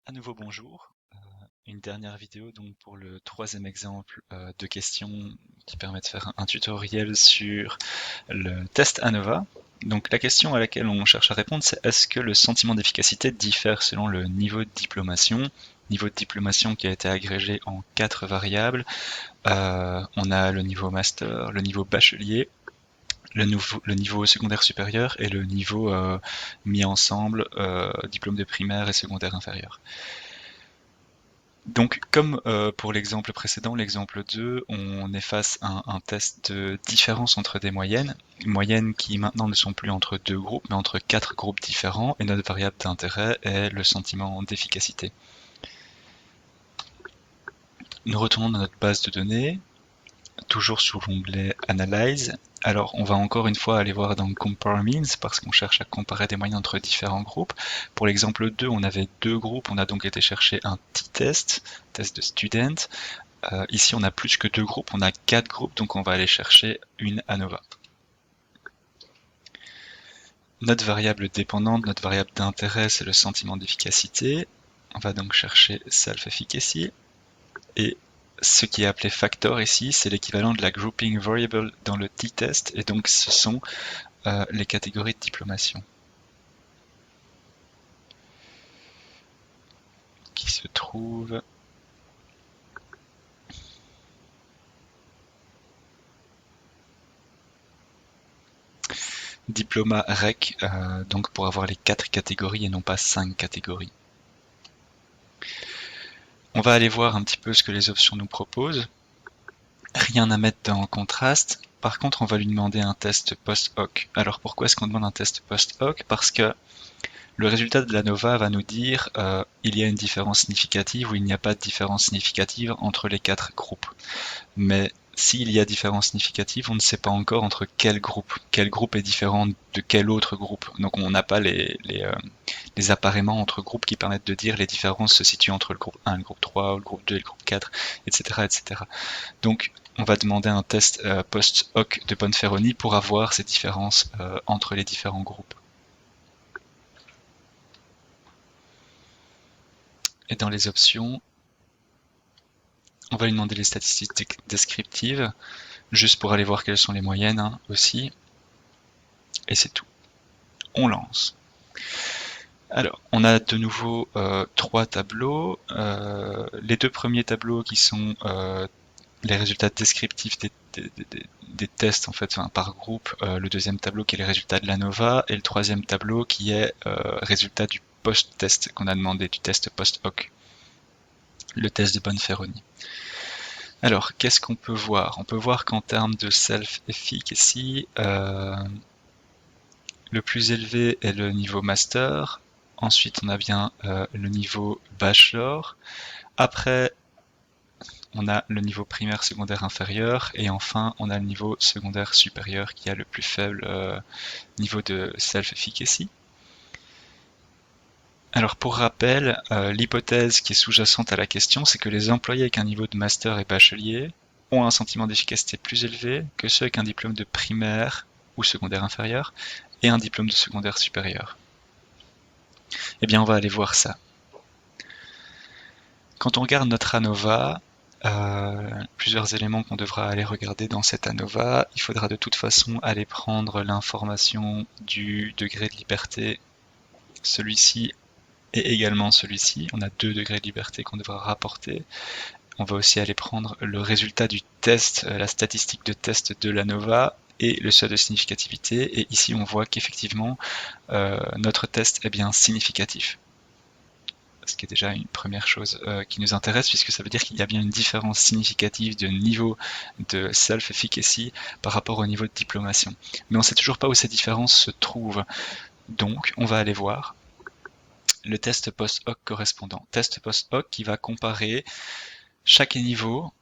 À nouveau bonjour. Une dernière vidéo donc pour le troisième exemple de questions qui permet de faire un tutoriel sur le test ANOVA. Donc la question à laquelle on cherche à répondre, c'est est-ce que le sentiment d'efficacité diffère selon le niveau de diplomation? Niveau de diplomation qui a été agrégé en 4 variables. On a le niveau master, le niveau bachelier, le niveau secondaire supérieur et le niveau mis ensemble, diplôme de primaire et secondaire inférieur. Donc, comme pour l'exemple précédent, l'exemple 2, on efface un test de différence entre des moyennes qui maintenant ne sont plus entre deux groupes, mais entre 4 groupes différents, et notre variable d'intérêt est le sentiment d'efficacité. Nous retournons dans notre base de données, toujours sous l'onglet Analyze. Alors, on va encore une fois aller voir dans Compare Means, parce qu'on cherche à comparer des moyennes entre différents groupes. Pour l'exemple 2, on avait deux groupes, on a donc été chercher un t-test, test de student. Ici, on a plus que deux groupes, on a 4 groupes, donc on va aller chercher une ANOVA. Notre variable dépendante, notre variable d'intérêt, c'est le sentiment d'efficacité. On va donc chercher self-efficacy. Et ce qui est appelé factor ici, c'est l'équivalent de la grouping variable dans le t-test, et donc ce sont les catégories de diplomation qui se trouvent diploma rec, donc pour avoir les 4 catégories et non pas 5 catégories. On va aller voir un petit peu ce que les options nous proposent. Rien à mettre dans contraste. Par contre, on va lui demander un test post-hoc. Alors pourquoi est-ce qu'on demande un test post-hoc? Parce que le résultat de l'ANOVA va nous dire il y a une différence significative ou il n'y a pas de différence significative entre les 4 groupes. Mais s'il y a différence significative, on ne sait pas encore entre quel groupe est différent de quel autre groupe. Donc on n'a pas les appareillements entre groupes qui permettent de dire les différences se situent entre le groupe 1, le groupe 3, le groupe 2 et le groupe 4, etc. etc. Donc on va demander un test post-hoc de Bonferroni pour avoir ces différences entre les différents groupes. Et dans les options, on va lui demander les statistiques descriptives, juste pour aller voir quelles sont les moyennes aussi. Et c'est tout. On lance. Alors, on a de nouveau 3 tableaux. Les deux premiers tableaux qui sont les résultats descriptifs des tests en fait, enfin, par groupe. Le deuxième tableau qui est les résultats de l'ANOVA et le troisième tableau qui est résultat du post-test qu'on a demandé, du test post-hoc, le test de Bonferroni. Alors, qu'est-ce qu'on peut voir? On peut voir qu'en termes de self-efficacy, le plus élevé est le niveau master. Ensuite, on a bien le niveau bachelor. Après, on a le niveau primaire, secondaire, inférieur. Et enfin, on a le niveau secondaire supérieur qui a le plus faible niveau de self-efficacy. Alors pour rappel, l'hypothèse qui est sous-jacente à la question, c'est que les employés avec un niveau de master et bachelier ont un sentiment d'efficacité plus élevé que ceux avec un diplôme de primaire ou secondaire inférieur et un diplôme de secondaire supérieur. Eh bien, on va aller voir ça. Quand on regarde notre ANOVA, plusieurs éléments qu'on devra aller regarder dans cette ANOVA, il faudra de toute façon aller prendre l'information du degré de liberté, celui-ci et également celui-ci. On a 2 degrés de liberté qu'on devra rapporter. On va aussi aller prendre le résultat du test, la statistique de test de l'ANOVA et le seuil de significativité. Et ici, on voit qu'effectivement, notre test est bien significatif. Ce qui est déjà une première chose qui nous intéresse, puisque ça veut dire qu'il y a bien une différence significative de niveau de self-efficacy par rapport au niveau de diplomation. Mais on ne sait toujours pas où ces différences se trouvent. Donc, on va aller voir le test post-hoc correspondant. Test post-hoc qui va comparer chaque niveau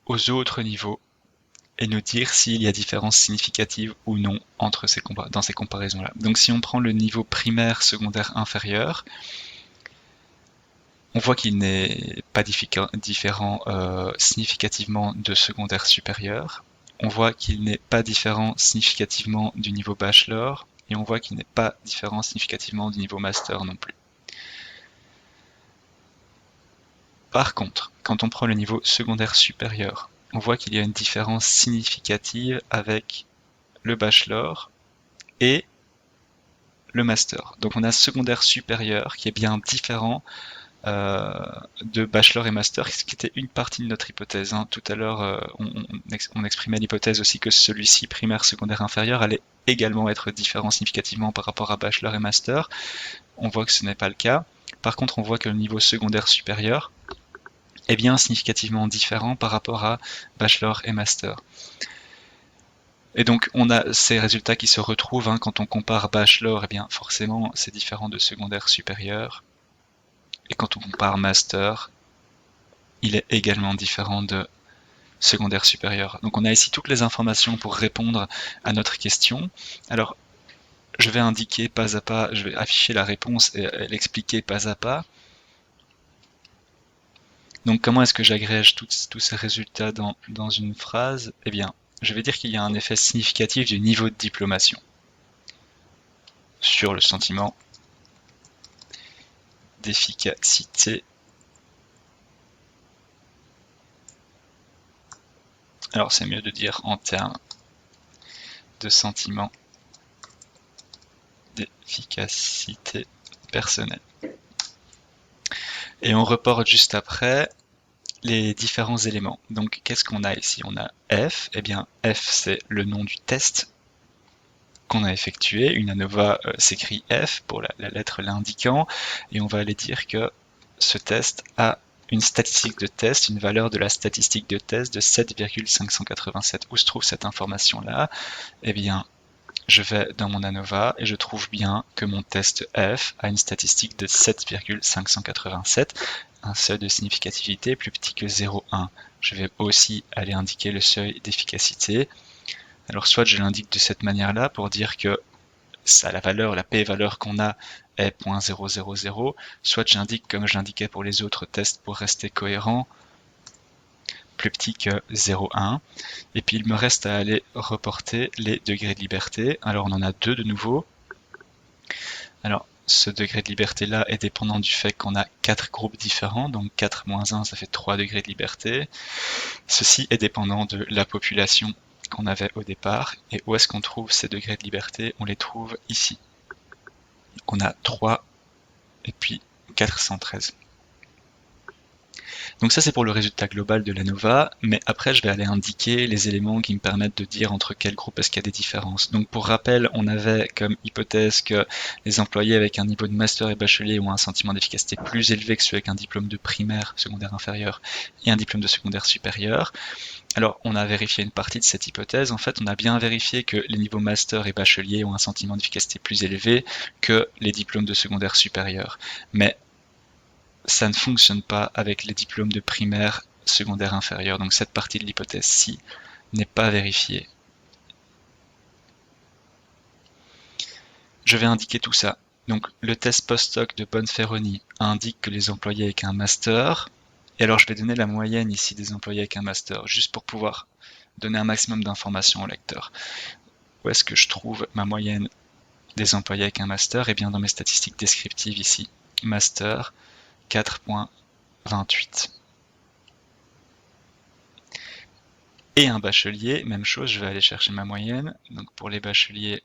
aux autres niveaux et nous dire s'il y a différence significative ou non entre dans ces comparaisons-là. Donc si on prend le niveau primaire, secondaire, inférieur, on voit qu'il n'est pas différent significativement de secondaire supérieur. On voit qu'il n'est pas différent significativement du niveau bachelor, et on voit qu'il n'est pas différent significativement du niveau master non plus. Par contre, quand on prend le niveau secondaire supérieur, on voit qu'il y a une différence significative avec le bachelor et le master. Donc on a secondaire supérieur qui est bien différent de bachelor et master, ce qui était une partie de notre hypothèse. Hein. Tout à l'heure, on exprimait l'hypothèse aussi que celui-ci, primaire, secondaire, inférieur, allait également être différent significativement par rapport à bachelor et master. On voit que ce n'est pas le cas. Par contre, on voit que le niveau secondaire supérieur est bien significativement différent par rapport à bachelor et master. Et donc on a ces résultats qui se retrouvent hein, quand on compare bachelor, eh bien forcément c'est différent de secondaire supérieur. Et quand on compare master, il est également différent de secondaire supérieur. Donc on a ici toutes les informations pour répondre à notre question. Alors je vais indiquer pas à pas, je vais afficher la réponse et l'expliquer pas à pas. Donc comment est-ce que j'agrège tous ces résultats dans une phrase? Eh bien, je vais dire qu'il y a un effet significatif du niveau de diplomation sur le sentiment d'efficacité. Alors c'est mieux de dire en termes de sentiment d'efficacité personnelle. Et on reporte juste après les différents éléments. Donc qu'est-ce qu'on a ici? On a F, eh bien F c'est le nom du test qu'on a effectué. Une ANOVA s'écrit F pour la lettre l'indiquant, et on va aller dire que ce test a une statistique de test, une valeur de la statistique de test de 7,587. Où se trouve cette information-là? Eh bien, je vais dans mon ANOVA et je trouve bien que mon test F a une statistique de 7,587, un seuil de significativité plus petit que 0,1. Je vais aussi aller indiquer le seuil d'efficacité. Alors soit je l'indique de cette manière-là pour dire que ça, la valeur, la p-valeur qu'on a est 0.000, soit j'indique comme je l'indiquais pour les autres tests pour rester cohérent, plus petit que 0,1. Et puis il me reste à aller reporter les degrés de liberté. Alors on en a deux de nouveau. Alors ce degré de liberté là est dépendant du fait qu'on a 4 groupes différents, donc 4 moins 1 ça fait 3 degrés de liberté. Ceci est dépendant de la population qu'on avait au départ. Et où est-ce qu'on trouve ces degrés de liberté? On les trouve ici. On a 3 et puis 413. Donc ça c'est pour le résultat global de l'ANOVA, mais après je vais aller indiquer les éléments qui me permettent de dire entre quels groupes est-ce qu'il y a des différences. Donc pour rappel, on avait comme hypothèse que les employés avec un niveau de master et bachelier ont un sentiment d'efficacité plus élevé que ceux avec un diplôme de primaire, secondaire inférieur et un diplôme de secondaire supérieur. Alors, on a vérifié une partie de cette hypothèse. En fait, on a bien vérifié que les niveaux master et bachelier ont un sentiment d'efficacité plus élevé que les diplômes de secondaire supérieur. Mais ça ne fonctionne pas avec les diplômes de primaire, secondaire inférieur. Donc cette partie de l'hypothèse-ci n'est pas vérifiée. Je vais indiquer tout ça. Donc le test post-hoc de Bonferroni indique que les employés avec un master, et alors je vais donner la moyenne ici des employés avec un master, juste pour pouvoir donner un maximum d'informations au lecteur. Où est-ce que je trouve ma moyenne des employés avec un master? Eh bien dans mes statistiques descriptives ici, master 4.28. Et un bachelier, même chose, je vais aller chercher ma moyenne. Donc pour les bacheliers,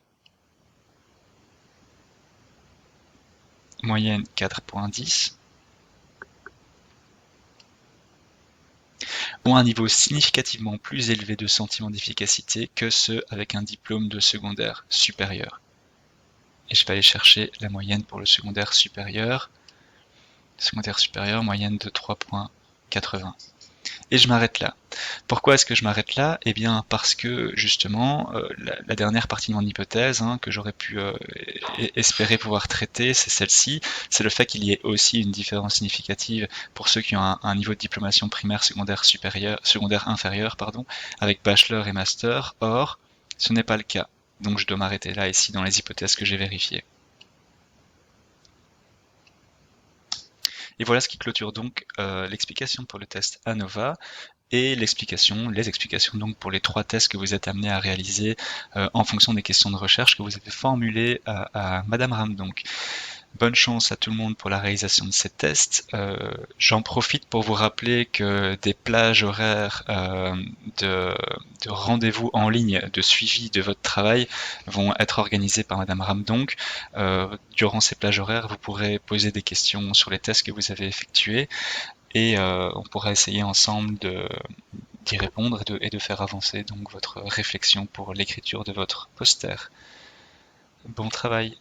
moyenne 4.10. Ont un niveau significativement plus élevé de sentiment d'efficacité que ceux avec un diplôme de secondaire supérieur. Et je vais aller chercher la moyenne pour le secondaire supérieur. Secondaire supérieur, moyenne de 3.80. Et je m'arrête là. Pourquoi est-ce que je m'arrête là? Eh bien parce que justement, la dernière partie de mon hypothèse que j'aurais pu espérer pouvoir traiter, c'est celle-ci, c'est le fait qu'il y ait aussi une différence significative pour ceux qui ont un niveau de diplomation primaire, secondaire supérieur, secondaire inférieur, pardon, avec bachelor et master. Or, ce n'est pas le cas. Donc je dois m'arrêter là ici dans les hypothèses que j'ai vérifiées. Et voilà ce qui clôture donc l'explication pour le test ANOVA et les explications donc pour les 3 tests que vous êtes amenés à réaliser en fonction des questions de recherche que vous avez formulées à Madame Ram. Donc, Bonne chance à tout le monde pour la réalisation de ces tests. J'en profite pour vous rappeler que des plages horaires de, de rendez-vous en ligne, de suivi de votre travail, vont être organisées par Madame Ramdonk. Durant ces plages horaires, vous pourrez poser des questions sur les tests que vous avez effectués et on pourra essayer ensemble d'y répondre et de faire avancer donc votre réflexion pour l'écriture de votre poster. Bon travail!